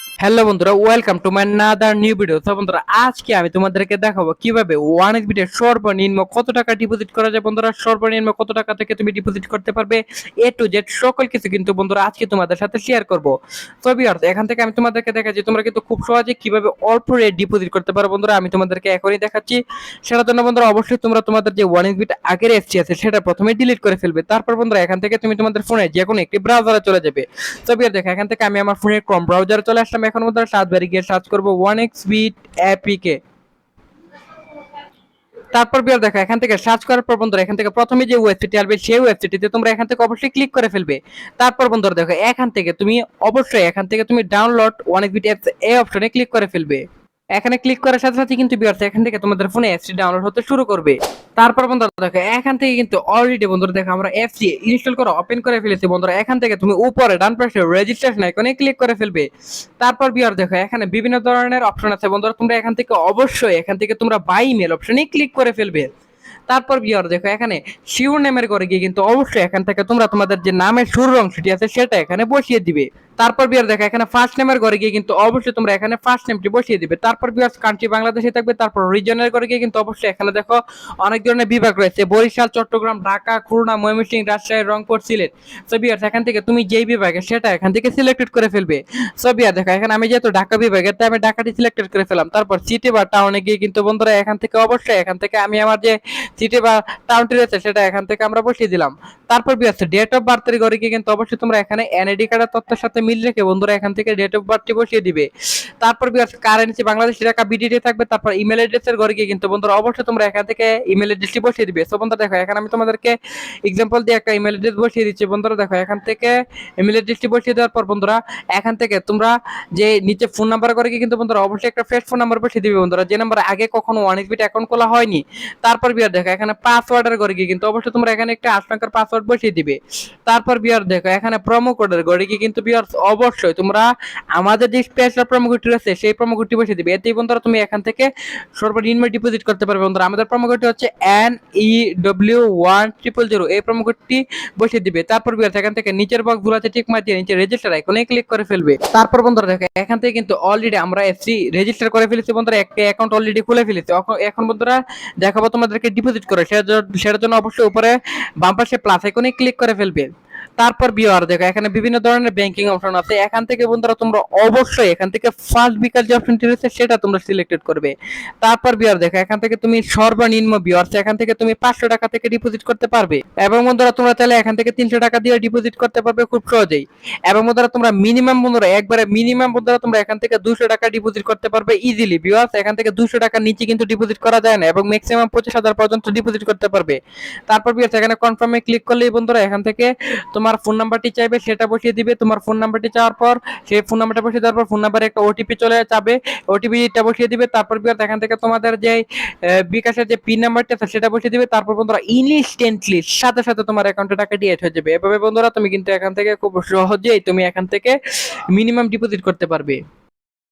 Hello বন্ধুরা, welcome to my another new video. তো বন্ধুরা, আজকে আমি তোমাদেরকে দেখাবো কিভাবে ওয়ান এসবিতে সর্বনিম্ন কত টাকা ডিপোজিট করা যায়। বন্ধুরা, সর্বনিম্ন কত টাকা থেকে তুমি ডিপোজিট করতে পারবে, এ টু জেড সকল কিছু কিন্তু বন্ধুরা আজকে তোমাদের সাথে শেয়ার করব। তো ভিউয়ার্স, এখান থেকে আমি তোমাদেরকে দেখাচ্ছি তোমরা কিন্তু খুব সহজে কিভাবে অল্প রেট ডিপোজিট করতে পারো। বন্ধুরা, আমি তোমাদেরকে এখনই দেখাচ্ছি। সেটার জন্য বন্ধুরা অবশ্যই তোমরা তোমাদের যে ওয়ান এসবিটা আগের এফসি আছে সেটা প্রথমে ডিলিট করে ফেলবে। তারপর বন্ধুরা এখান থেকে তুমি তোমাদের ফোনে যে কোনো একটি ব্রাউজারে চলে যাবে। তো ভিউয়ার দেখো, এখান থেকে আমি আমার ফোনের ক্রোম ব্রাউজারে চলে আসলাম। এখন বন্ধুরা সার্চ বারে গিয়ে সার্চ করব ওয়ান এক্স বিট অ্যাপিকে। তারপর বিয়ার দেখো, এখান থেকে সার্চ করার পর বন্ধুরা এখান থেকে প্রথমে যে ওয়েবসাইটটি আসবে সেই ওয়েবসাইটটিতে তোমরা এখান থেকে অবশ্যই ক্লিক করে ফেলবে। তারপর বন্ধুরা দেখো, এখান থেকে তুমি অবশ্যই এখান থেকে তুমি download one x bit apps এই অপশনে ক্লিক করে ফেলবে। এখানে ক্লিক করার সাথে সাথে কিন্তু বিয়ার্স এখান থেকে তোমাদের ফোনে অ্যাপসটি ডাউনলোড হতে শুরু করবে। তারপর বন্ধুরা দেখো, এখান থেকে কিন্তু অলরেডি বন্ধুরা দেখো আমরা অ্যাপসটি ইনস্টল করে ওপেন করে ফেলেছি। বন্ধুরা এখান থেকে তুমি উপরে ডান পাশে রেজিস্ট্রেশন আইকনে ক্লিক করে ফেলবে। তারপর বিয়ার দেখো, এখানে বিভিন্ন ধরনের অপশন আছে। বন্ধুরা তোমরা এখান থেকে অবশ্যই এখান থেকে তোমরা বাই ইমেল অপশনে ক্লিক করে ফেলবে। তারপর বিয়ার দেখো, এখানে শিওর নেমের ঘরে গিয়ে কিন্তু অবশ্যই এখান থেকে তোমরা তোমাদের যে নামের শুরুর অংশটি আছে সেটা এখানে বসিয়ে দিবে। তারপর বিয়ার দেখো, এখানে ফার্স্ট নেমের ঘরে গিয়ে কিন্তু অবশ্যই তোমরা এখানে ফার্স্ট নেমটি বসিয়ে দিবে। তারপর বিয়ার কান্ট্রি বাংলাদেশে থাকবে। তারপর রিজনের ঘরে গিয়ে কিন্তু অবশ্যই এখানে দেখো অনেক ধরনের বিভাগ রয়েছে, বরিশাল, চট্টগ্রাম, ঢাকা, খুলনা, ময়মনসিংহ, রাজশাহী, রংপুর, সিলেট। সো বিয়ার এখান থেকে তুমি যেই বিভাগে সেটা এখান থেকে সিলেক্টেড করে ফেলবে। সো বিয়ার দেখো, এখানে আমি যেহেতু ঢাকা বিভাগের তাই আমি ঢাকাটি সিলেক্টেড করে ফেলাম। তারপর সিটি বা টাউনে গিয়ে কিন্তু বন্ধুরা এখান থেকে অবশ্যই এখান থেকে আমি আমার যে সিটি বা টাউনটি রয়েছে সেটা এখান থেকে আমরা বসিয়ে দিলাম। তারপর বিয়ার ডেট অফ বার্থের ঘরে গিয়ে কিন্তু অবশ্যই তোমরা এখানে এনআইডি কার্ডের তথ্যের সাথে মিল রেখে বন্ধুরা এখান থেকে ডেট অফ বার্থটি বসিয়ে দিবে। তারপর বিয়ার কারেন্সি বাংলাদেশি টাকা বিডিটি থাকবে। তারপর ইমেল অ্যাড্রেসের ঘরে গিয়ে কিন্তু বন্ধুরা অবশ্যই তোমরা এখান থেকে ইমেল অ্যাড্রেসটি বসিয়ে দিবে। সো বন্ধুরা দেখো, এখানে আমি তোমাদেরকে এক্সাম্পল দিয়ে একটা ইমেল অ্যাড্রেস বসিয়ে দিচ্ছি। বন্ধুরা দেখো, এখান থেকে ইমেল অ্যাড্রেসটি বসিয়ে দেওয়ার পর বন্ধুরা এখান থেকে তোমরা যে নিচে ফোন নাম্বার করে গিয়ে কিন্তু বন্ধুরা অবশ্যই একটা ফ্রেশ ফোন নাম্বার বসিয়ে দিবে। বন্ধুরা যে নাম্বার আগে কখনো ওয়ান এক্সবিট অ্যাকাউন্ট খোলা হয়নি। তারপর বিয়ার দেখো, এখানে পাসওয়ার্ডের ঘরে গিয়ে কিন্তু অবশ্যই তোমরা এখানে একটা 8 সংখ্যার পাসওয়ার্ড বসিয়ে দিবে। তারপর বিয়ার দেখো, এখানে প্রোমো কোডের ঘরে গিয়ে কিন্তু বিয়ার অবশ্যই তোমরা আমাদের যে স্পেশাল প্রোমো কোডটি রয়েছে সেই প্রোমো কোডটি বসিয়ে দিবে। এতেই বন্ধুরা তুমি এখান থেকে সর্বনিম্ন ডিপোজিট করতে পারবে। বন্ধুরা আমাদের প্রোমো কোডটি হচ্ছে NEW1000, এই প্রোমো কোডটি বসিয়ে দিবে। তারপর বিয়ার এখান থেকে নিচের বক্স গুলোতে টিক মার দিয়ে নিচে রেজিস্টার আইকনে ক্লিক করে ফেলবে। তারপর বন্ধুরা দেখো, এখান থেকে কিন্তু অলরেডি আমরা এফসি রেজিস্টার করে ফেলেছি। বন্ধুরা একটা অ্যাকাউন্ট অলরেডি খুলে ফেলেছি। এখন বন্ধুরা দেখাবো তোমাদেরকে ডিপোজিট করে। সেটার জন্য অবশ্যই উপরে বাম পাশে প্লাস আইকনে ক্লিক করে ফেলবে। তারপর বিওর দেখো, এখানে বিভিন্ন ধরনের ব্যাংকিং অপশন আছে। এখান থেকে বন্ধুরা তোমরা অবশ্যই এখান থেকে ফার্স্ট বিকাশ যে অপশনটি রয়েছে সেটা তোমরা সিলেক্টেড করবে। তারপর বিওর দেখো, এখান থেকে তুমি সর্বনিম্ন বিওর এখান থেকে তুমি 500 টাকা থেকে ডিপোজিট করতে পারবে। এবং বন্ধুরা তোমরা চাইলে এখান থেকে 300 টাকা দিয়ে ডিপোজিট করতে পারবে খুব সহজেই। এবং বন্ধুরা তোমরা মিনিমাম বন্ধুরা একবারে মিনিমাম বন্ধুরা তোমরা এখান থেকে 200 টাকা ডিপোজিট করতে পারবে ইজিলি। বিওর এখান থেকে 200 টাকার নিচে কিন্তু ডিপোজিট করা যায় না এবং ম্যাক্সিমাম 25,000 পর্যন্ত ডিপোজিট করতে পারবে। তারপর বিওর এখানে কনফার্মে ক্লিক করলেই বন্ধুরা এখান থেকে তোমার ফোন নাম্বারটি চাইবে সেটা বসিয়ে দিবে। তোমার ফোন নাম্বারটি চাওয়ার পর সেই ফোন নাম্বারটা বসিয়ে দেওয়ার পর ফোন নাম্বারে একটা ওটিপি চলে যাবে, ওটিপিটা বসিয়ে দিবে। তারপর বিয়ার এখান থেকে তোমাদের যে বিকাশের যে পিন নাম্বারটা আছে সেটা বসিয়ে দিবে। তারপর বন্ধুরা ইনস্ট্যান্টলি সাথে সাথে তোমার অ্যাকাউন্টে টাকা ডিএড হয়ে যাবে। এভাবে বন্ধুরা তুমি কিন্তু এখান থেকে খুব সহজেই তুমি এখান থেকে মিনিমাম ডিপোজিট করতে পারবে।